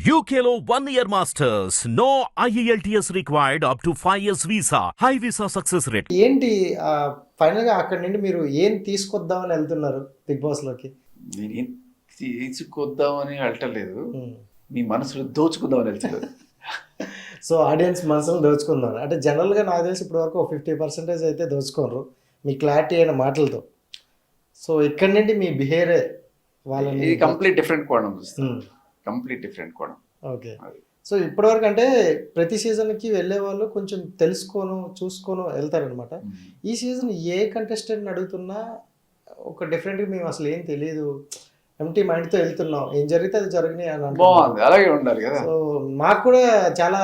UKLO 1 year masters. No IELTS required up to 5 years visa. High visa success rate. ఏంటి ఫైనల్గా అక్కడి నుండి మీరు ఏం తీసుకొద్దామని వెళ్తున్నారు బిగ్ బాస్ లోకి? నేనేం తీసుకొద్దామని వెళ్ళటలేదు, మీ మనసులో దోచుకుందామని వెళ్తలేదు. సో ఆడియన్స్ మనసును దోచుకున్నారు అంటే జనరల్గా నాకు తెలిసి ఇప్పటి వరకు 50% అయితే దోచుకోరు మీ క్లారిటీ అయిన మాటలతో. సో ఇక్కడి నుండి మీ బిహేవియర్ వాళ్ళని ఇది కంప్లీట్ డిఫరెంట్ కోణం చూస్తుంది, కంప్లీట్ డిఫరెంట్ కోణం. ఓకే. సో ఇప్పటివరకు అంటే ప్రతి సీజన్కి వెళ్ళే వాళ్ళు కొంచెం తెలుసుకోను చూసుకోను వెళ్తారనమాట. ఈ సీజన్ ఏ కంటెస్టెంట్ని అడుగుతున్నా ఒక డిఫరెంట్గా మేము అసలు ఏం తెలియదు, ఎంటీ మైండ్తో వెళ్తున్నాం, ఏం జరిగితే అది జరిగినాయి అని అంటే బాగుంది, అలాగే ఉండాలి కదా. సో మాకు కూడా చాలా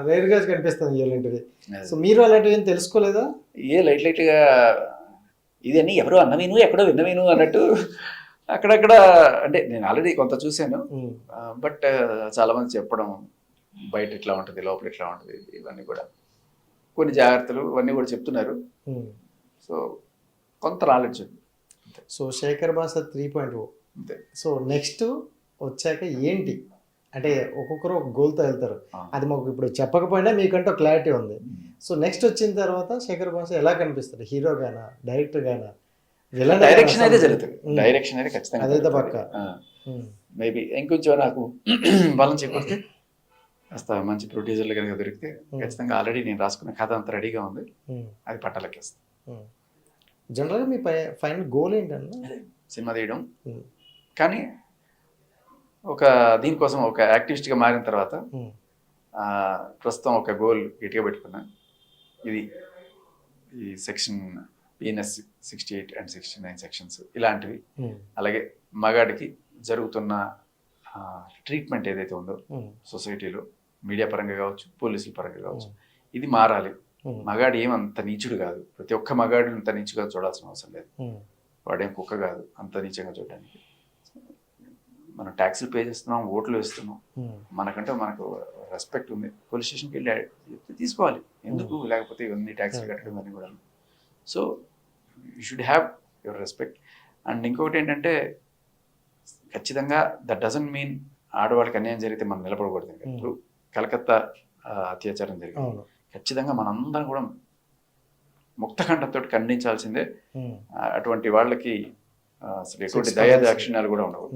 రేర్గా కనిపిస్తుంది ఇలాంటివి. సో మీరు అలాంటివి ఏం తెలుసుకోలేదా? ఏ లైట్ లైట్గా ఇదని ఎవరో అన్నవీను ఎక్కడో విన్నవీను అన్నట్టు అక్కడక్కడ అంటే నేను ఆల్రెడీ కొంత చూశాను, బట్ చాలా మంది చెప్పడం బయట ఇట్లా ఉంటుంది లోపల ఇట్లా ఉంటుంది ఇవన్నీ కూడా కొన్ని జాగ్రత్తలు ఇవన్నీ కూడా చెప్తున్నారు. సో కొంత నాలెడ్జ్ ఉంది. సో శేఖర్ భాష 3.0 అంతే. సో నెక్స్ట్ వచ్చాక ఏంటి అంటే ఒక్కొక్కరు ఒక గోల్తో వెళ్తారు, అది మాకు ఇప్పుడు చెప్పకపోయినా మీకంటే క్లారిటీ ఉంది. సో నెక్స్ట్ వచ్చిన తర్వాత శేఖర్ భాష ఎలా కనిపిస్తారు? హీరో గానా, డైరెక్టర్ గానా, డైరెక్షన్ అయితే జరుగుతుంది, డైరెక్షన్ అయితే ఖచ్చితంగా అదైతే పక్క. మేబీ ఇంకొంచెం నాకు బలం చెప్పితే కాస్త మంచి ప్రొడ్యూసర్లు కనుక దొరికితే ఖచ్చితంగా ఆల్రెడీ నేను రాసుకున్న కథ అంతా రెడీగా ఉంది, అది పట్టాలకి వస్తుంది. జనరల్గా మీ ఫైనల్ గోల్ ఏంటన్నా? సినిమా తీయడం, కానీ ఒక దీనికోసం ఒక యాక్టివిస్ట్గా మారిన తర్వాత ప్రస్తుతం ఒక గోల్ గట్టిగా పెట్టుకున్నా. ఇది ఈ సెక్షన్ PNS 68 and 69 సెక్షన్స్ ఇలాంటివి, అలాగే మగాడికి జరుగుతున్న ట్రీట్మెంట్ ఏదైతే ఉందో సొసైటీలో మీడియా పరంగా కావచ్చు, పోలీసుల పరంగా కావచ్చు, ఇది మారాలి. మగాడు ఏమంత నీచుడు కాదు, ప్రతి ఒక్క మగాడు అంత నీచుగా చూడాల్సిన అవసరం లేదు. వాడేం కుక్క కాదు అంత నీచంగా చూడడానికి. మనం ట్యాక్సీలు పే చేస్తున్నాం, ఓట్లు వేస్తున్నాం, మనకంటే మనకు రెస్పెక్ట్ ఉంది. పోలీస్ స్టేషన్కి వెళ్ళి తీసుకోవాలి, ఎందుకు లేకపోతే ఇవన్నీ ట్యాక్సీలు కట్టడం అన్నీ కూడా. So you should have your respect. And ఇంకొకటి ఏంటంటే ఖచ్చితంగా దట్ డజంట్ మీన్ ఆడవాళ్ళకి అన్యాయం జరిగితే మనం నిలబడకూడదు. ఇప్పుడు కలకత్తా అత్యాచారం జరిగింది, ఖచ్చితంగా మనందరం కూడా ముక్తఖండంతో ఖండించాల్సిందే. అటువంటి వాళ్ళకి అసలు ఎటువంటి దయాదాక్షిణ్యాలు కూడా ఉండవు.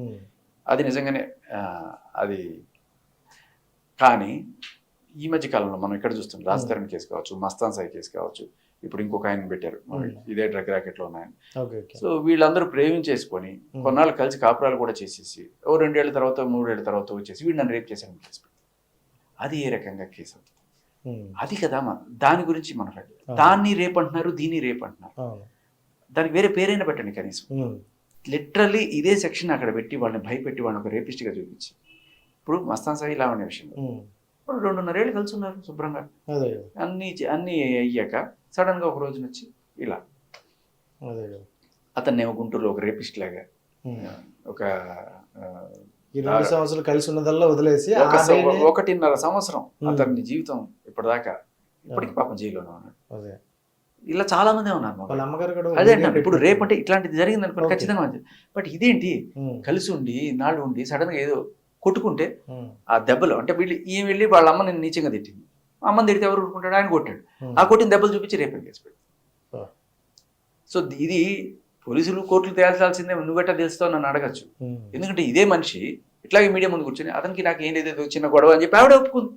అది నిజంగానే అది. కానీ ఈ మధ్య కాలంలో మనం ఇక్కడ చూస్తున్నాం, రాజధాని కేసు కావచ్చు, మస్తాన్ సాయి కేసు కావచ్చు, ఇప్పుడు ఇంకొక ఆయన పెట్టారు ఇదే డ్రగ్ ర్యాకెట్లో ఉన్నాయని. సో వీళ్ళందరూ ప్రేమించేసుకొని కొన్నాళ్ళు కలిసి కాపురాలు కూడా చేసేసి 2 ఏళ్ల తర్వాత 3 ఏళ్ల తర్వాత వచ్చేసి వీడు నన్ను రేప్ చేశాను కేసు పెట్టి, అది ఏ రకంగా కేసు అవుతుంది? అది కదా దాని గురించి మాట్లాడాలి. దాన్ని రేప్ అంటున్నారు, దీన్ని రేప్ అంటున్నారు, దానికి వేరే పేరైనా పెట్టండి కనీసం. లిటరల్లీ ఇదే సెక్షన్ అక్కడ పెట్టి వాళ్ళని భయపెట్టి వాళ్ళని ఒక రేపిస్ట్గా చూపించి, ఇప్పుడు మస్తాన్ సాయి లావణ్య విషయంలో ఇప్పుడు 2.5 ఏళ్ళు కలిసి ఉన్నారు శుభ్రంగా, అన్నీ అయ్యాక సడన్ గా ఒక రోజు వచ్చి ఇలా అతన్ని గుంటూరులో ఒక రేపిస్ట్ లాగా ఒక 20 సంవత్సరాలు కలిసి ఉన్నదల్లా వదిలేసి 1.5 సంవత్సరం అతని జీవితం ఇప్పటిదాకా ఇప్పటికి పాపం జైల్లోనే ఉన్నాడు. ఇలా చాలా మంది ఉన్నారు. అదే అంటారు ఇప్పుడు రేపు అంటే ఇట్లాంటిది జరిగింది అనుకోండి ఖచ్చితంగా మంచిది. బట్ ఇదేంటి కలిసి ఉండి నాళ్ళు ఉండి సడన్ గా ఏదో కొట్టుకుంటే ఆ దెబ్బలు అంటే వీళ్ళు ఈమె వెళ్ళి వాళ్ళ అమ్మ నేను నీచంగా తిట్టింది, అమ్మని తిడితే ఎవరు ఊరుకుంటాడు, ఆయన కొట్టాడు, ఆ కొట్టిన దెబ్బలు చూపించి రేపు కేసు పెట్టాడు. సో ఇది పోలీసులు కోర్టులు తేల్చాల్సిందే, నువ్వు గట్టా తెలుస్తావు నన్ను అడగచ్చు. ఎందుకంటే ఇదే మనిషి ఇట్లాగే మీడియా ముందు కూర్చొని అతనికి నాకు ఏం లేదో చిన్న గొడవ అని చెప్పి ఆవిడ ఒప్పుకుంది.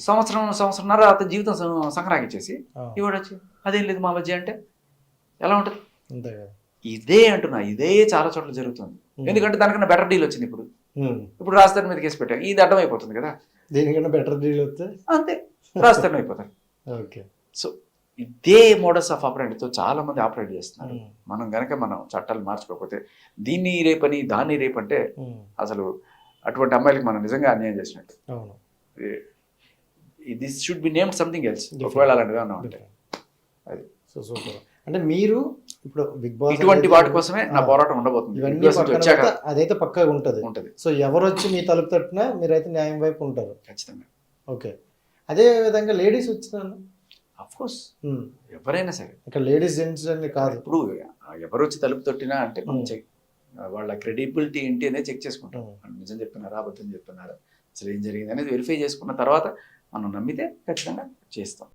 సంవత్సరంన్నర అతని జీవితం సంక్రాంతించేసి ఇవాడు వచ్చి అదేం లేదు మా మధ్య అంటే ఎలా ఉంటుంది? ఇదే అంటున్నా, ఇదే చాలా చోట్ల జరుగుతుంది. ఎందుకంటే దానికన్నా బెటర్ డీల్ వచ్చింది. ఇప్పుడు రాజధాని మీద కేసు పెట్టాం, ఇది అడ్డం అయిపోతుంది కదా, దీనికన్నా బెటర్ డీల్ వస్తే అంతే రాజధాని అయిపోతారు. సో ఇదే మోడల్స్ ఆఫ్ ఆపరేట్తో చాలా మంది ఆపరేట్ చేస్తున్నారు. మనం గనక మనం చట్టాలు మార్చుకోకపోతే దీన్ని రేపని దాన్ని రేపంటే అసలు అటువంటి అమ్మాయిలకి మనం నిజంగా అన్యాయం చేసినట్టు. This should be named something else ఒకవేళ అలాంటిగా ఉంటే. అది సో సూపర్. అంటే మీరు ఇప్పుడు బిగ్ బాస్ ఇటువంటి వాటి కోసమే నా పోరాటం ఉండబోతుంది. అదైతే పక్కాగా ఉంటుంది. సో ఎవరు వచ్చి మీ తలుపు తట్టినా మీరైతే న్యాయం వైపు ఉంటారు ఖచ్చితంగా. ఓకే. అదే విధంగా లేడీస్ వచ్చినాను అఫ్ కోర్స్ ఎవరైనా సరే, ఇక్కడ లేడీస్ జెంట్స్ అని కాదు, ఇప్పుడు ఎవరు వచ్చి తలుపు తట్టినా అంటే వాళ్ళ క్రెడిబిలిటీ ఏంటి అనేది చెక్ చేసుకుంటాం. వాళ్ళు నిజం చెప్తున్నారా, అబద్ధం చెప్తున్నారా, అసలు ఏం జరిగింది అనేది వెరిఫై చేసుకున్న తర్వాత మనం నమ్మితే ఖచ్చితంగా చేస్తాం.